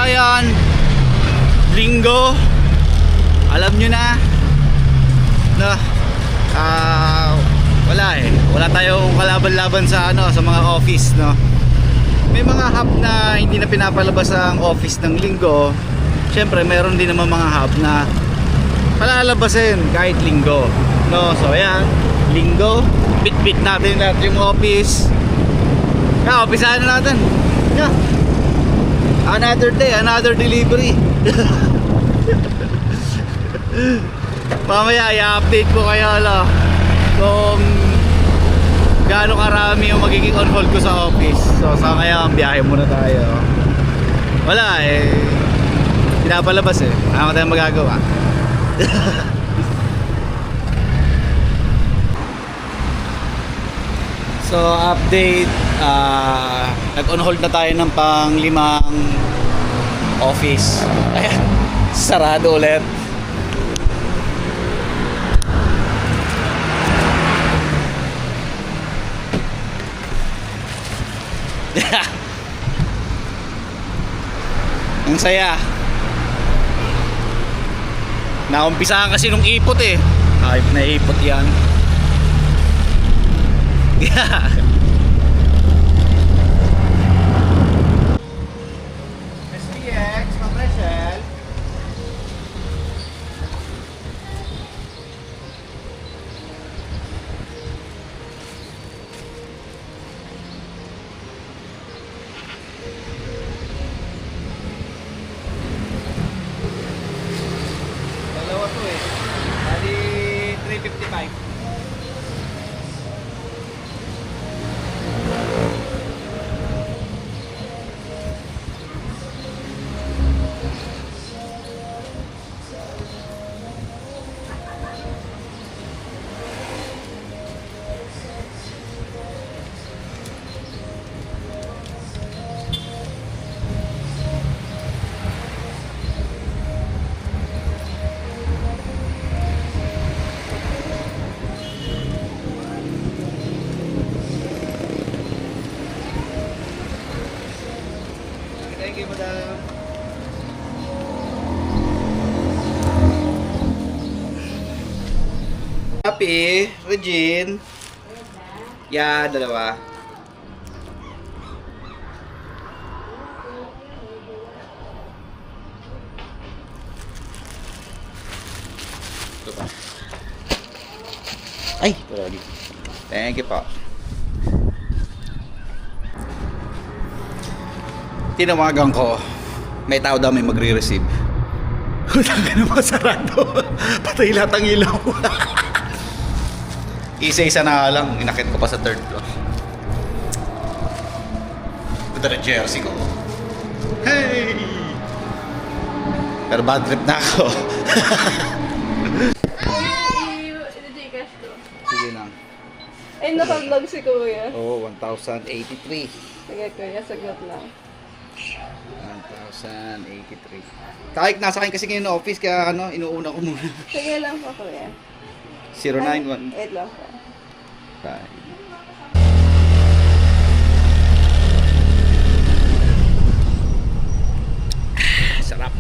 ngayon, Linggo. Alam nyo na, no? Wala tayong kalaban-laban sa sa mga office, no? May mga hub na hindi na pinapalabas ang office ng Linggo. Siyempre meron din naman mga hub na palalabasin kahit Linggo, no? So ayan, Linggo, bit natin lahat yung office. Umpisahan na natin. Yeah. Another day, another delivery. Mamaya i-update ko kayo kung gaano karami yung magiging on hold ko sa office. So sa ngayon, biyahe muna tayo. Wala pinapalabas wala tayong magagawa. So update, nag-on hold na tayo ng pang-5 office. Ayan, sarado ulit. Ang saya. Naumpisahan kasi nung ipot Hype na ipot yan. SPX, compression. Dalawa to Bali 355. Thank you, madam. Happy, Regine. Yeah, dalawa. Ito pa. Ay, sorry. Thank you po. Tinawagan ko, may tao daw may magre-receive. Wala ka naman sarado. Patay lahat ang ilaw. Isa-isa na lang, inakit ko pa sa 3rd floor. Ito na jersey ko. Hey! Pero bad trip na ako. Sige lang. Ay, naka-vlog si Kuya. Oo, 1,083. Sige Kuya, sagot lang. 1,083. Kahit nasa akin kasi ngayon na office, kaya inuuna ko muna. Sige lang po Kuya. 091. Wait lang po. Sarap.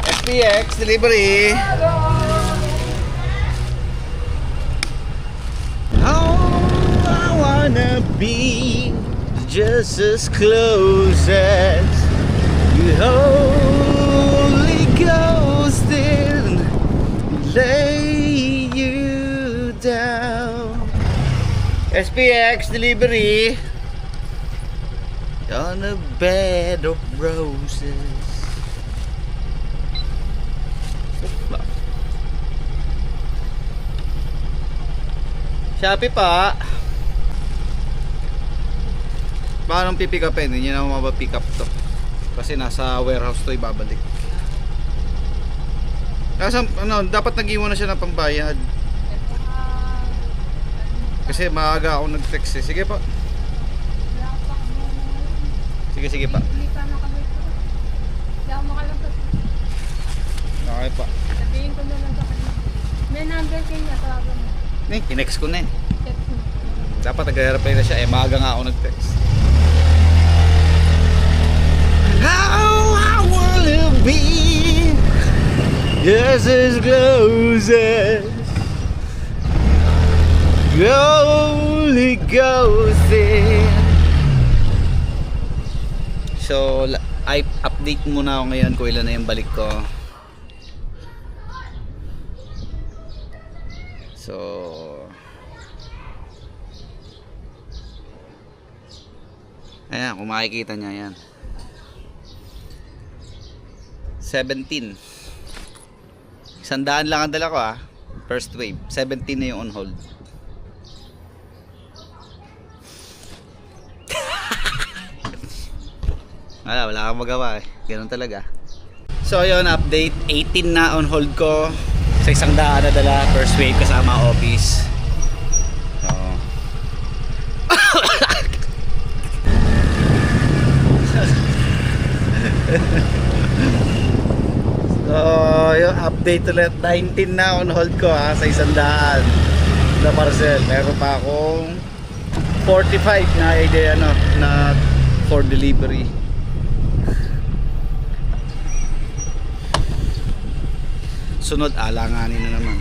SPX delivery. I wanna be just as close as you. Holy Ghost didn't lay you down. SPX delivery on a bed of roses. Shopee pa. Paano pipick upin? Hindi nyo na mapapick up to. Kasi nasa warehouse to ibabalik. Kasi dapat nag-iwan na siya ng pambayad. Kasi maaga ako nag-text Sige pa. Sige pa. Hindi pa nakabit ko. Hindi ako makalabas. Okay pa. Sabihin ko na lang sa kanya. May number kanya, tawagan mo. Tinext ko na eh. Text mo. Dapat nag-reply na siya. Maaga nga ako nag-text. How I wanna be just as close as Holy Ghost is. So, I update muna ako ngayon kung ilan na yung balik ko. So, ayan, kung makikita nyo, ayan. 17. 100 lang ang dala ko First wave. 17 na yung on hold. Wala kang magawa Ganun talaga. So yun, update. 18 na on hold ko. Sa 100 na dala. First wave kasama office. So yung update ulit. 19 na on hold ko sa 100 na parcel. Meron pa akong 45 na idea na for delivery. Sunod, alanganin na naman.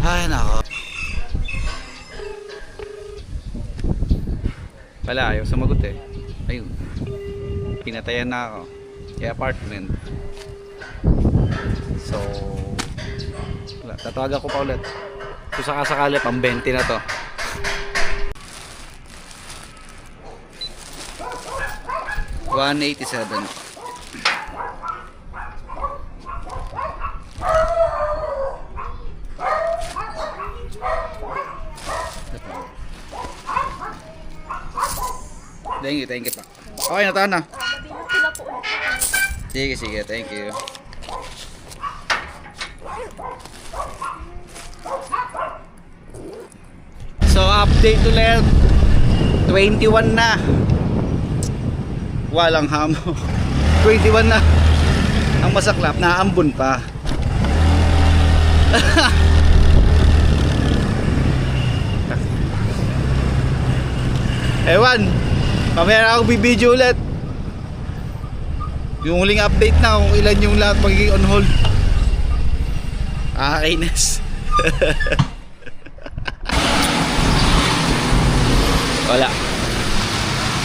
Ay, nako. Wala, ayaw sumagot Ayun. Pinatayan na ako. Apartment. So, wala. Tatawagan ko pa ulit. Kung sakasakali, pang 20 na to. $187. Thank you pa. Okay, nataan na. Sige, thank you. So update ulit. 21 na. Walang hamo. 21 na. Ang masaklap, naambon pa. Ewan, mamaya na ako bibidyo ulit. Yung huling update na kung ilan yung lahat magiging on hold. Kainis. Wala.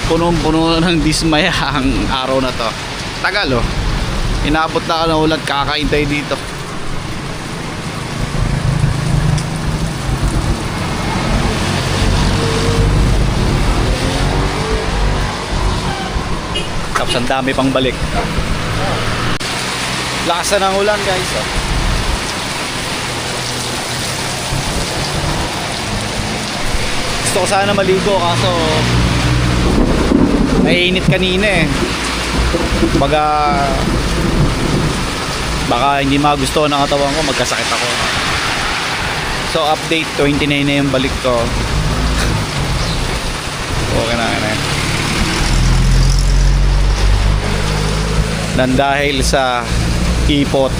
Punong-puno ng dismaya ang araw na to. Tagal Inabot na ka ng ulan, kakaintay dito. Tapos ang dami pang balik. Lakasan ng ulan guys Gusto ko sana maligo kaso mainit kanina baka hindi magustuhan ng katawan ko, magkasakit ako. So update, 29 na yung balik ko. Okay na. Nang dahil sa ipot.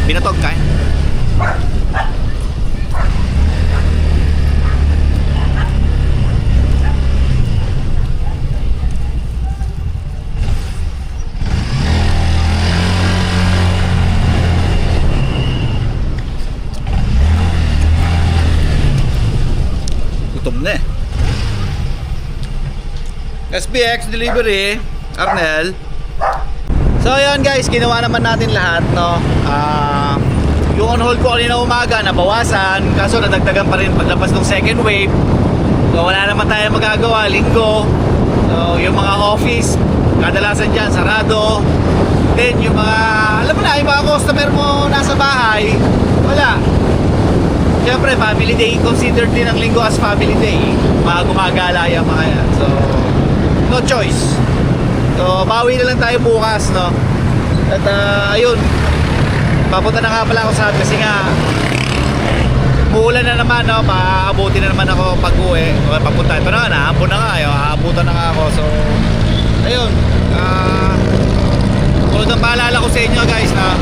Binatog ka gutom na SPX delivery Arnel. So ayun guys, ginawa naman natin lahat yung on hold ko kanina umaga nabawasan, kaso nadagdagan pa rin paglabas ng second wave. So wala naman tayo magagawa, linggo. So yung mga office kadalasan dyan sarado. Then yung mga, alam mo na, yung mga customer mo nasa bahay, wala. Siyempre family day, considered din ang linggo as family day. Mga gumagala yung mga yan. So no choice. So bawi na lang tayo bukas At ayun, papunta na nga pala ako sa hub kasi nga uulan na naman, no? Paabutin na naman ako pag-uwi. Papunta. Ito na nga, naambon na nga. Aabutan na nga ako. So, ayun. Tulad ng paalala ko sa inyo, guys, na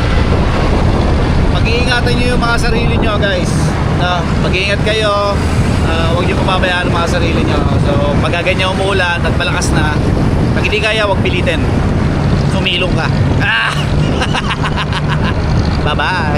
mag-iingatan nyo yung mga sarili nyo, guys. Na mag-iingat kayo. Huwag nyo pababayaan ang mga sarili nyo. So, pag ganyan umuulan at malakas na, pag hindi kaya, huwag pilitin. Sumilong ka. Bye-bye.